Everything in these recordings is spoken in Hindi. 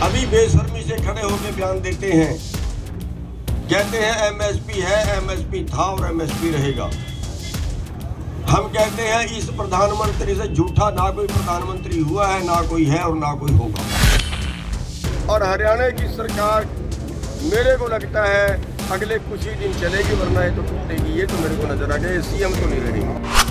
अभी बेशर्मी से खड़े होकर बयान देते हैं, कहते हैं एमएसपी है, एमएसपी था और एमएसपी रहेगा। हम कहते हैं इस प्रधानमंत्री से झूठा ना कोई प्रधानमंत्री हुआ है, ना कोई है और ना कोई होगा। और हरियाणा की सरकार मेरे को लगता है अगले कुछ ही दिन चलेगी, वरना ये तो टूटेगी। ये तो मेरे को नजर आ गया, सीएम तो नहीं रहेगी।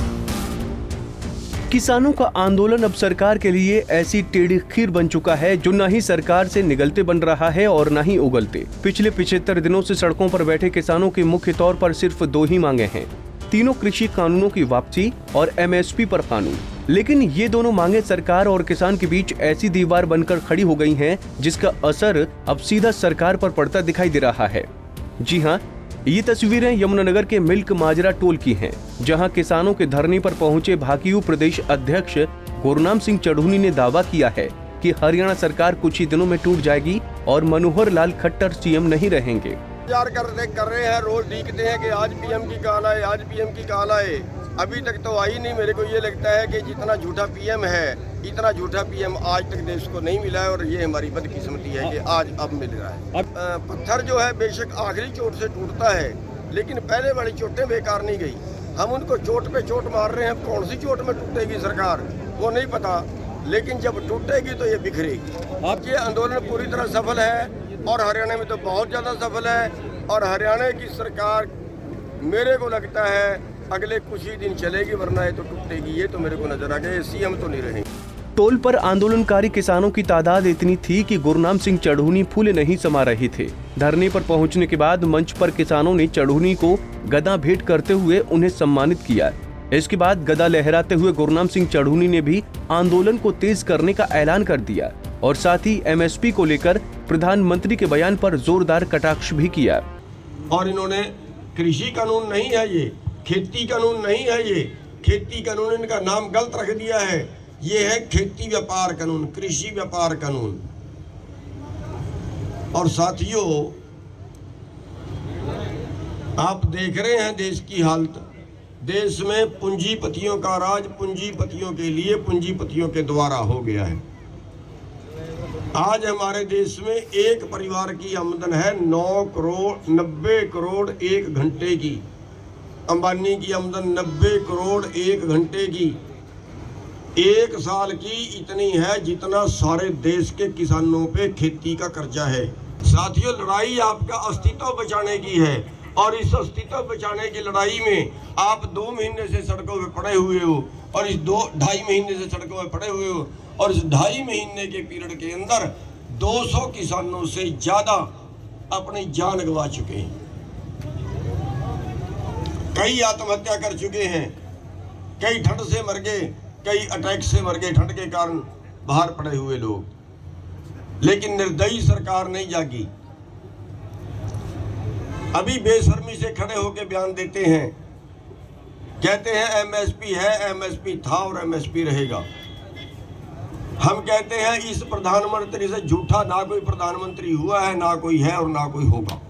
किसानों का आंदोलन अब सरकार के लिए ऐसी टेढ़ी खीर बन चुका है जो न ही सरकार से निगलते बन रहा है और न ही उगलते। पिछले 75 दिनों से सड़कों पर बैठे किसानों की मुख्य तौर पर सिर्फ 2 ही मांगे हैं, तीनों कृषि कानूनों की वापसी और एमएसपी पर कानून। लेकिन ये दोनों मांगे सरकार और किसान के बीच ऐसी दीवार बनकर खड़ी हो गई हैं, जिसका असर अब सीधा सरकार पर पड़ता दिखाई दे रहा है। जी हाँ, ये तस्वीरें यमुनानगर के मिल्क माजरा टोल की हैं, जहां किसानों के धरने पर पहुंचे भाकियू प्रदेश अध्यक्ष गुरनाम सिंह चढ़ूनी ने दावा किया है कि हरियाणा सरकार कुछ ही दिनों में टूट जाएगी और मनोहर लाल खट्टर सीएम नहीं रहेंगे। कर रहे हैं, रोज देखते हैं कि आज पीएम की कॉल आए, आज पीएम की कॉल आए। अभी तक तो आई नहीं। मेरे को ये लगता है कि जितना झूठा पीएम है, इतना झूठा पीएम आज तक देश को नहीं मिला है, और ये हमारी बदकिस्मती है कि आज अब मिल रहा है। पत्थर जो है बेशक आखिरी चोट से टूटता है, लेकिन पहले वाली चोटें बेकार नहीं गई। हम उनको चोट पे चोट मार रहे हैं। कौन सी चोट में टूटेगी सरकार वो नहीं पता, लेकिन जब टूटेगी तो ये बिखरेगी। अब ये आंदोलन पूरी तरह सफल है और हरियाणा में तो बहुत ज़्यादा सफल है। और हरियाणा की सरकार मेरे को लगता है अगले कुछ ही दिन चलेगी, वरना ये तो टूटेगी। ये तो मेरे को नजर आ गया, सीएम तो नहीं रहेंगे। टोल पर आंदोलनकारी किसानों की तादाद इतनी थी कि गुरनाम सिंह चढ़ूनी फूले नहीं समा रहे थे। धरने पर पहुंचने के बाद मंच पर किसानों ने चढ़ूनी को गदा भेंट करते हुए उन्हें सम्मानित किया। इसके बाद गदा लहराते हुए गुरनाम सिंह चढ़ूनी ने भी आंदोलन को तेज करने का ऐलान कर दिया और साथ ही एमएसपी को लेकर प्रधानमंत्री के बयान पर जोरदार कटाक्ष भी किया। और इन्होंने कृषि कानून नहीं है, ये खेती कानून नहीं है, ये खेती कानून इनका नाम गलत रख दिया है। ये है खेती व्यापार कानून, कृषि व्यापार कानून। और साथियों, आप देख रहे हैं देश की हालत। देश में पूंजीपतियों का राज पूंजीपतियों के लिए, पूंजीपतियों के द्वारा हो गया है। आज हमारे देश में एक परिवार की आमदन है 90 करोड़ 1 घंटे की। अंबानी की आमदन 90 करोड़ 1 घंटे की। 1 साल की इतनी है जितना सारे देश के किसानों पे खेती का कर्जा है। साथियों, लड़ाई आपका अस्तित्व बचाने की है, और इस अस्तित्व बचाने की लड़ाई में आप 2 महीने से सड़कों पे पड़े हुए हो, और इस 2-2.5 महीने से सड़कों पे पड़े हुए हो, और इस 2.5 महीने के पीरियड के अंदर 200 किसानों से ज्यादा अपनी जान गंवा चुके हैं। कई आत्महत्या कर चुके हैं, कई ठंड से मर गए, कई अटैक से मर गए, ठंड के कारण बाहर पड़े हुए लोग। लेकिन निर्दयी सरकार नहीं जागी। अभी बेशर्मी से खड़े होकर बयान देते हैं, कहते हैं एमएसपी है, एमएसपी था और एमएसपी रहेगा। हम कहते हैं इस प्रधानमंत्री से झूठा ना कोई प्रधानमंत्री हुआ है, ना कोई है और ना कोई होगा।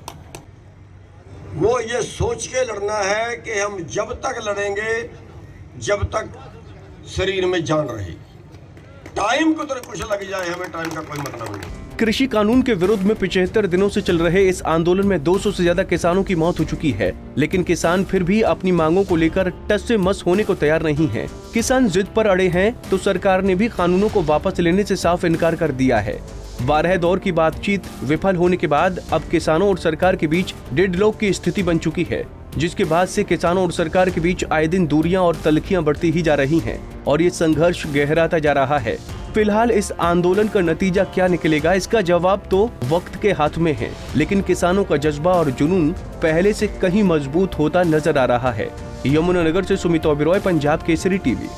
वो ये सोच के लड़ना है कि हम जब तक लड़ेंगे जब तक शरीर में जान रहेगी। टाइम को तो कुछ लग जाए, हमें टाइम का कोई मतलब नहीं। कृषि कानून के विरोध में 75 दिनों से चल रहे इस आंदोलन में 200 से ज्यादा किसानों की मौत हो चुकी है, लेकिन किसान फिर भी अपनी मांगों को लेकर टस से मस होने को तैयार नहीं हैं। किसान जिद पर अड़े हैं तो सरकार ने भी कानूनों को वापस लेने से साफ इनकार कर दिया है। 12 दौर की बातचीत विफल होने के बाद अब किसानों और सरकार के बीच डेडलॉक की स्थिति बन चुकी है, जिसके बाद से किसानों और सरकार के बीच आए दिन दूरियां और तल्खियां बढ़ती ही जा रही हैं और ये संघर्ष गहराता जा रहा है। फिलहाल इस आंदोलन का नतीजा क्या निकलेगा, इसका जवाब तो वक्त के हाथ में है, लेकिन किसानों का जज्बा और जुनून पहले से कहीं मजबूत होता नजर आ रहा है। यमुनानगर से सुमित ओबेरॉय, पंजाब केसरी टीवी।